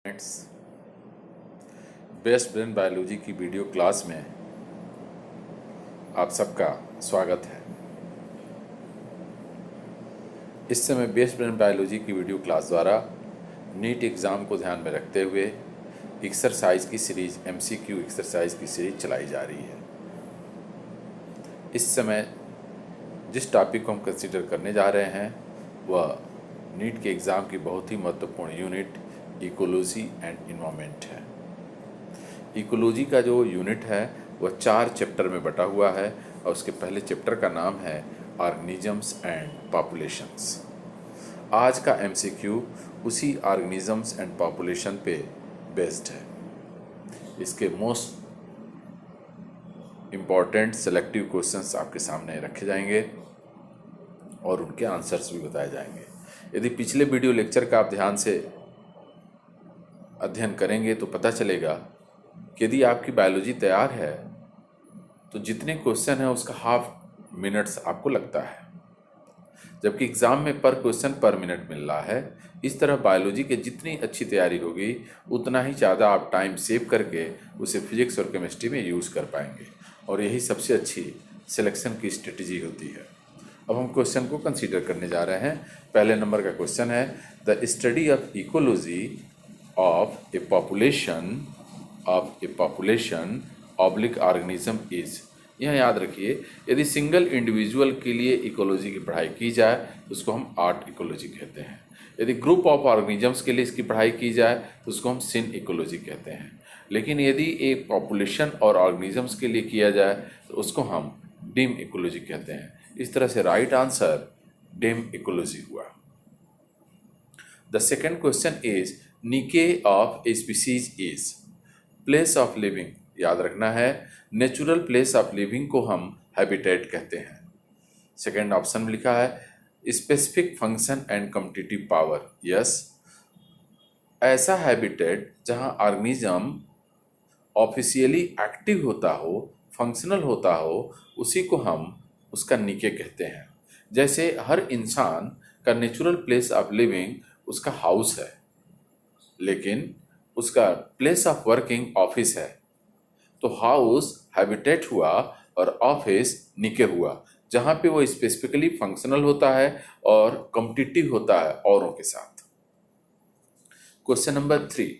Friends, best brain biology की video class में आप सबका स्वागत है। इस समय बेस्ट ब्रेन बायोलॉजी की वीडियो क्लास द्वारा नीट एग्ज़ाम को ध्यान में रखते हुए एक्सरसाइज की सीरीज MCQ एक्सरसाइज की सीरीज चलाई जा रही है। इस समय जिस टॉपिक को हम कंसिडर करने जा रहे हैं वह नीट के एग्ज़ाम की बहुत ही महत्वपूर्ण यूनिट इकोलॉजी एंड इन्वायरमेंट है। इकोलॉजी का जो यूनिट है वह 4 चैप्टर में बटा हुआ है और उसके पहले चैप्टर का नाम है ऑर्गेनिजम्स एंड पॉपुलेशंस। आज का MCQ उसी ऑर्गेनिजम्स एंड पॉपुलेशन पे बेस्ड है। इसके मोस्ट इम्पॉर्टेंट सेलेक्टिव क्वेश्चंस आपके सामने रखे जाएंगे और उनके आंसर्स भी बताए जाएंगे। यदि पिछले वीडियो लेक्चर का आप ध्यान से अध्ययन करेंगे तो पता चलेगा कि यदि आपकी बायोलॉजी तैयार है तो जितने क्वेश्चन हैं उसका हाफ मिनट्स आपको लगता है, जबकि एग्ज़ाम में पर क्वेश्चन पर मिनट मिल रहा है। इस तरह बायोलॉजी के जितनी अच्छी तैयारी होगी उतना ही ज़्यादा आप टाइम सेव करके उसे फिजिक्स और केमिस्ट्री में यूज़ कर पाएंगे और यही सबसे अच्छी सिलेक्शन की स्ट्रेटजी होती है। अब हम क्वेश्चन को कंसीडर करने जा रहे हैं। पहले नंबर का क्वेश्चन है the study of ecology of A population oblique organism is. यह याद रखिए, यदि सिंगल इंडिविजुअल के लिए इकोलॉजी की पढ़ाई की जाए तो उसको हम आर्ट इकोलॉजी कहते हैं। यदि ग्रुप ऑफ ऑर्गेनिजम्स के लिए इसकी पढ़ाई की जाए तो उसको हम सिन इकोलॉजी कहते हैं। लेकिन यदि एक पॉपुलेशन और ऑर्गेनिजम्स के लिए किया जाए तो उसको हम डिम इकोलॉजी कहते हैं। इस तरह से राइट आंसर डिम इकोलॉजी हुआ। द सेकेंड क्वेश्चन इज निके of a species is. Place of living याद रखना है, नेचुरल प्लेस ऑफ लिविंग को हम हैबिटेट कहते हैं। सेकेंड ऑप्शन में लिखा है specific function and competitive power. Yes, ऐसा हैबिटेट जहां ऑर्गेनिज्म ऑफिशियली एक्टिव होता हो, फंक्शनल होता हो, उसी को हम उसका निके कहते हैं। जैसे हर इंसान का नेचुरल प्लेस ऑफ लिविंग उसका हाउस है, लेकिन उसका प्लेस ऑफ वर्किंग ऑफिस है। तो हाउस हैबिटेट हुआ और ऑफिस निके हुआ, जहाँ पे वो स्पेसिफिकली फंक्शनल होता है और कॉम्पिटिटिव होता है औरों के साथ। Question number 3,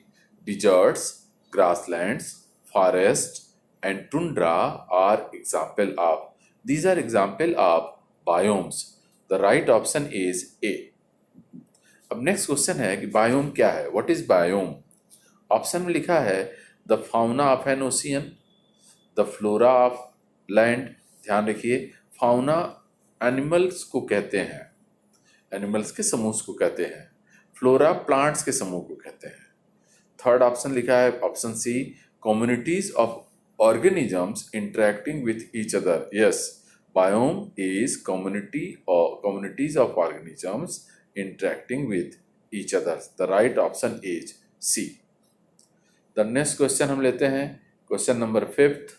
deserts, grasslands, forest and tundra are example of. These are example of biomes. The right option is A. अब नेक्स्ट क्वेश्चन है कि बायोम क्या है, व्हाट इज बायोम। ऑप्शन में लिखा है the fauna of N ocean, the flora of land. ध्यान रखिए, फाउना एनिमल्स को कहते हैं, एनिमल्स के समूह को कहते हैं। फ्लोरा प्लांट्स के समूह को कहते हैं। थर्ड ऑप्शन लिखा है option C, communities of organisms interacting with each other. Yes, biome is communities of organisms interacting with each other. The right option is C. The next question हम लेते हैं क्वेश्चन नंबर 5।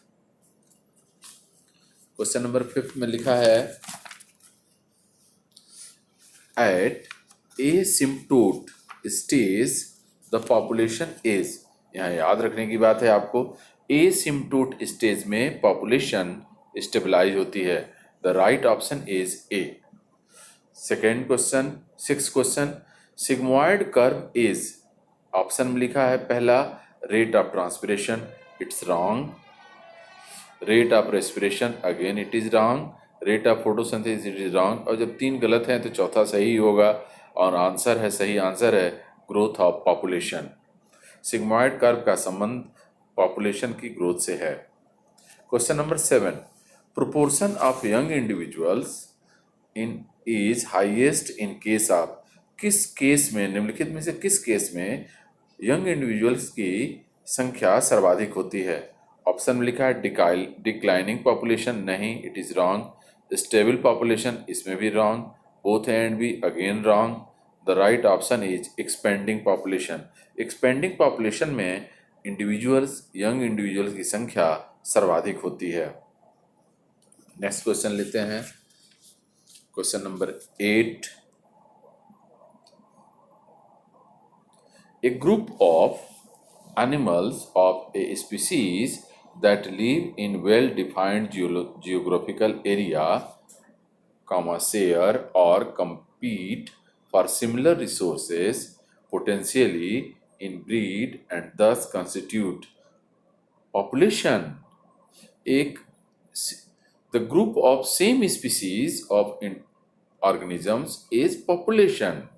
क्वेश्चन नंबर 5 में लिखा है at asymptote stage the population is. यहाँ याद रखने की बात है आपको, एसिम्प्टोट स्टेज में पॉपुलेशन स्टेबलाइज होती है। The right option is A. Second question, 6th question, sigmoid curve is. Option में लिखा है पहला rate of transpiration, it's wrong. Rate of respiration, again it is wrong. Rate of photosynthesis, it is wrong. और जब 3 गलत हैं तो चौथा सही होगा और आंसर है, सही आंसर है growth of population. Sigmoid curve का संबंध पॉपुलेशन की ग्रोथ से है। Question number 7, proportion of young individuals in is highest in case of. किस केस में, निम्नलिखित में से किस केस में यंग इंडिविजुअल्स की संख्या सर्वाधिक होती है। ऑप्शन में लिखा है डिक्लाइनिंग पॉपुलेशन, नहीं, it is wrong. Stable population, इसमें भी wrong. Both A and B, again wrong. The right option is expanding population. Expanding population में इंडिविजुअल्स, यंग इंडिविजुअल्स की संख्या सर्वाधिक होती है। नेक्स्ट क्वेश्चन लेते हैं question number 8। A group of animals of a species that live in well-defined geographical area, share or compete for similar resources, potentially inbreed and thus constitute population. एक the group of same species of organisms is population.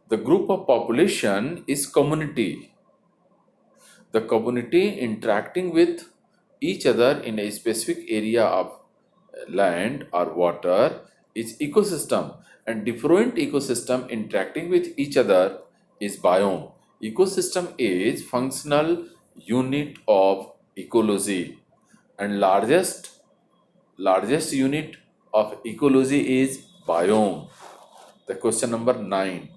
The group of population is community. The community interacting with each other in a specific area of land or water is ecosystem, and different ecosystem interacting with each other is biome. Ecosystem is functional unit of ecology, and largest unit of ecology is biome. The question number 9.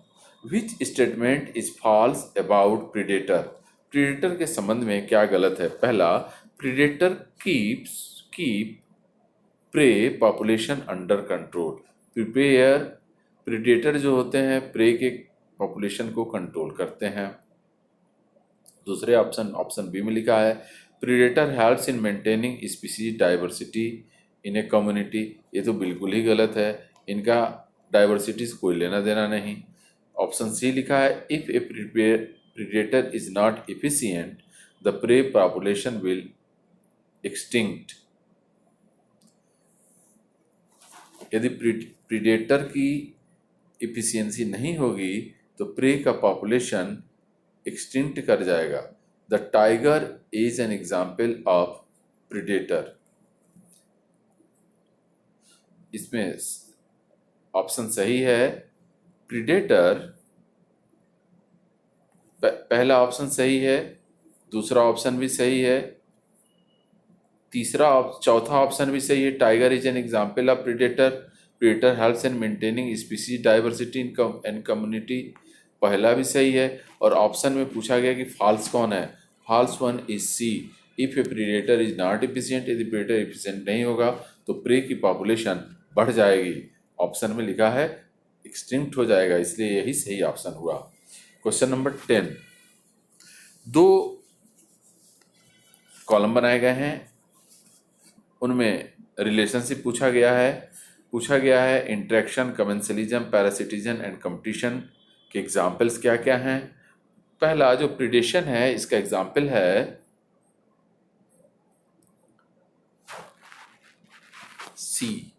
Which statement is false about predator? Predator के संबंध में क्या गलत है? पहला, predator keep prey population under control. predator जो होते हैं prey के population को कंट्रोल करते हैं. दूसरे ऑप्शन बी में लिखा है predator helps in maintaining species diversity in a community. ये तो बिल्कुल ही गलत है, इनका डाइवर्सिटी से कोई लेना देना नहीं. ऑप्शन सी लिखा है if A predator is not efficient the prey population will extinct. यदि प्रीडेटर की इफिशियंसी नहीं होगी तो प्रे का पॉपुलेशन एक्सटिंक्ट कर जाएगा. The tiger is an example of predator. इसमें ऑप्शन सही है प्रीडेटर. पहला ऑप्शन सही है, दूसरा ऑप्शन भी सही है, चौथा ऑप्शन भी सही है. Tiger is an example of predator. Predator helps in maintaining species diversity in community. पहला भी सही है. और ऑप्शन में पूछा गया कि फॉल्स कौन है. False one is C. If a predator is not efficient, यदि प्रीडेटर एफिशिएंट नहीं होगा तो प्रे की पॉपुलेशन बढ़ जाएगी. ऑप्शन में लिखा है एक्सटिंक्ट हो जाएगा, इसलिए यही सही ऑप्शन हुआ. Question number 10. दो कॉलम बनाए गए हैं, उनमें रिलेशनशिप पूछा गया है interaction, commensalism, parasitism and competition के एग्जाम्पल्स क्या क्या हैं. पहला जो प्रीडेशन है इसका एग्जाम्पल है सी.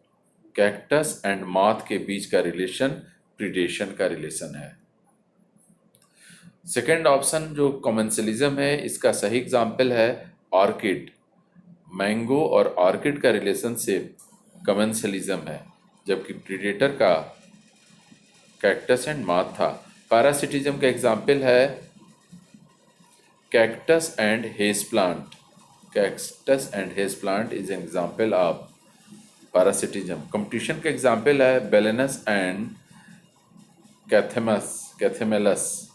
कैक्टस एंड मॉथ के बीच का रिलेशन प्रीडेशन का रिलेशन है. सेकेंड ऑप्शन जो कमेंसलिज्म है इसका सही एग्जाम्पल है ऑर्किड. मैंगो और ऑर्किड का रिलेशनशिप कमेंसलिज्म है, जबकि प्रीडेटर का कैक्टस एंड मॉथ था. पैरासिटिज्म का एग्जाम्पल है cactus and hedge plant. Cactus and hedge plant is an example of parasitism. Competition का एग्जाम्पल है बेलेनस एंड कैथेमेलस.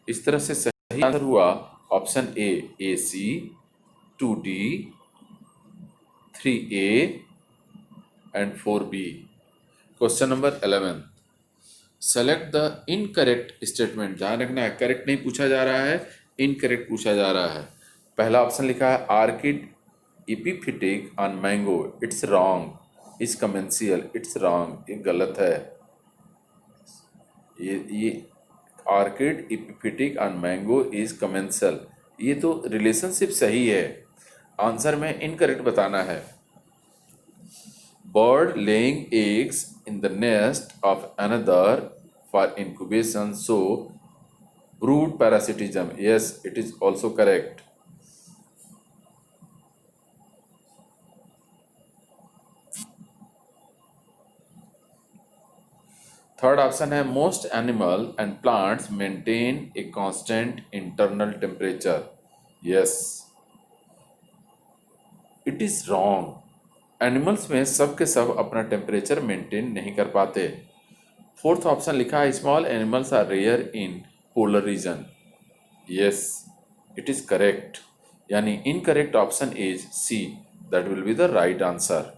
इस तरह से सही आंसर हुआ option A C, 2D, 3A and 4B. Question number 11. Select the incorrect statement. ध्यान रखना है करेक्ट नहीं पूछा जा रहा है, इनकरेक्ट पूछा जा रहा है. पहला ऑप्शन लिखा है orchid epiphytic on mango, it's wrong. Is commensal, it's wrong, ये गलत है. ये orchid epiphytic on mango is commensal, ये तो रिलेशनशिप सही है. आंसर में इनकरेक्ट बताना है. Bird laying eggs in the nest of another for incubation so brood parasitism. Yes, it is also correct. Third option है most animal and plants maintain a constant internal temperature. Yes, it is wrong. Animals में सब के सब अपना temperature maintain नहीं कर पाते. Fourth option लिखा है small animals are rare in polar region. Yes, it is correct. यानी incorrect option is C, that will be the right answer.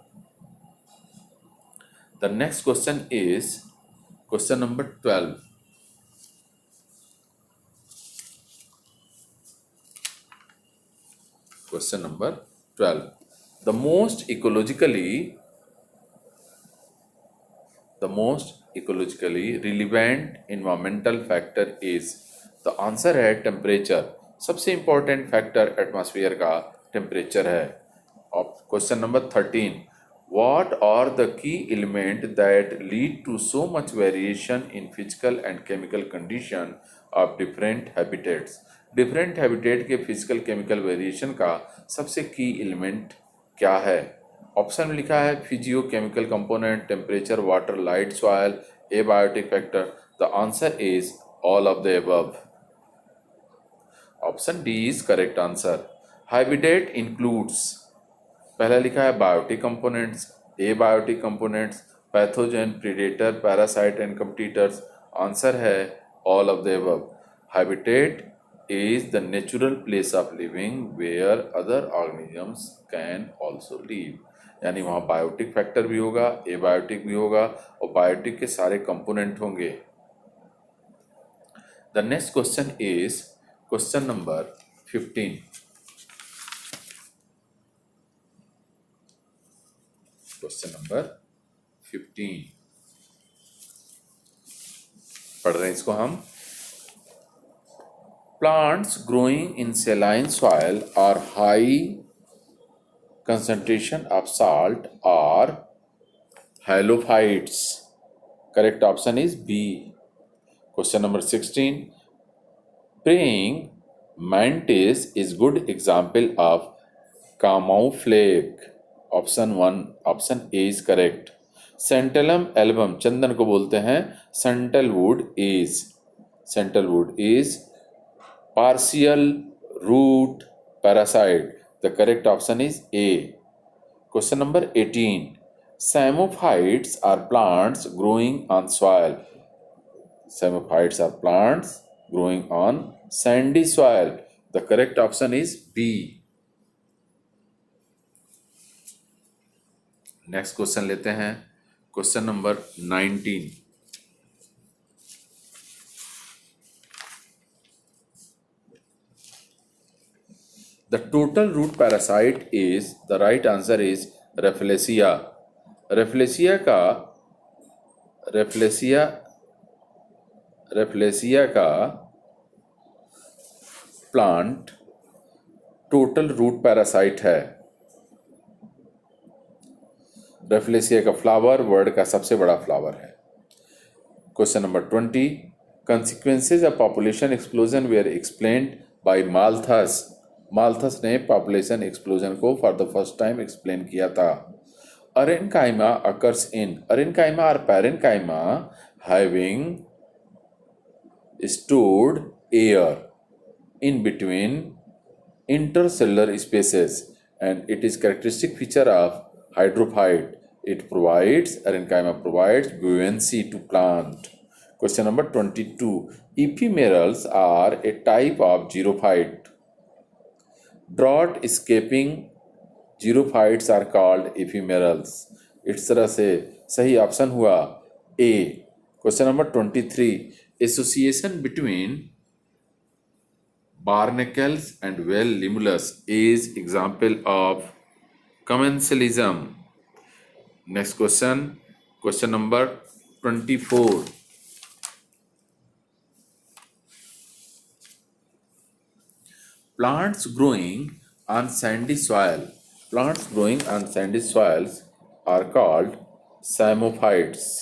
The next question is question number 12. Question number 12. The most ecologically relevant environmental factor is, the answer है temperature. सबसे important factor atmosphere का temperature है। और question number 13, what are the key element that lead to so much variation in physical and chemical condition of different habitats? Different habitat के physical chemical variation का सबसे की element क्या है? Option में लिखा है physio chemical component, temperature, water, light, soil, abiotic factor. The answer is all of the above. Option D is correct answer. Habitat includes, पहला लिखा है biotic components, abiotic components, pathogen, predator, parasite and competitors. Answer है all of the above. Habitat is the natural place of living where other organisms can also live। यानी वहाँ biotic factor भी होगा, abiotic भी होगा और बायोटिक के सारे कंपोनेंट होंगे। The next question is question number 15। Question number 15 पढ़ रहे हैं इसको हम। Plants growing in saline soil are high concentration of salt or halophytes. Correct option is B. Question number 16. Praying mantis is good example of camouflage. Option 1, option A is correct. Santalum album, चंदन को बोलते हैं, sandalwood is partial root parasite. The correct option is A. Question number 18. Samophytes are plants growing on soil. Samophytes are plants growing on sandy soil. The correct option is B. Next question लेते हैं, question number 19। The total root parasite is, the right answer is Rafflesia. Rafflesia का plant total root parasite है। Rafflesia का flower world का सबसे बड़ा flower है। Question number 20। Consequences of population explosion were explained by Malthus. Malthus ने population explosion को for the first time explain किया था। अरेनकाइमा अकर्स इन, अरेनकाइमा और parenchyma having stored air in between intercellular spaces and it is characteristic feature of hydrophyte. Arenchyma provides buoyancy to plant. Question number 22. Ephemerals are a type of xerophyte. Drought escaping xerophytes are called ephemerals. इस तरह से सही option हुआ A. Question number 23। Association between barnacles and well limulus is example of commensalism. Next question, question number 24. Plants growing on sandy soil. Plants growing on sandy soils are called samophytes.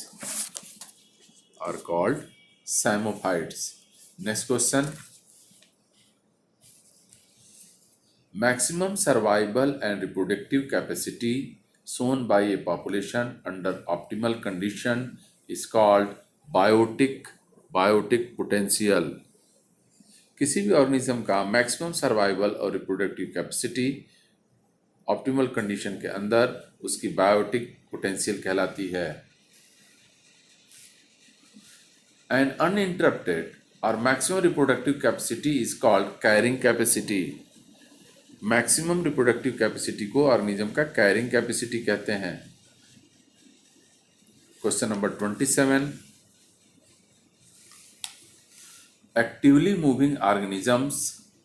Next question. Maximum survival and reproductive capacity shown by a population under optimal condition is called biotic potential. किसी भी organism का maximum survival और reproductive capacity optimal condition के अंदर उसकी biotic potential कहलाती है। And uninterrupted और maximum reproductive capacity is called carrying capacity. Maximum reproductive capacity को ऑर्गेनिज्म का कैरिंग कैपेसिटी कहते हैं। Question number 27। Actively moving organisms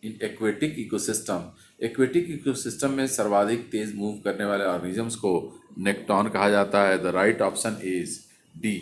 in aquatic ecosystem, aquatic ecosystem में सर्वाधिक तेज मूव करने वाले ऑर्गेनिजम्स को नेक्टॉन कहा जाता है। The right option is D,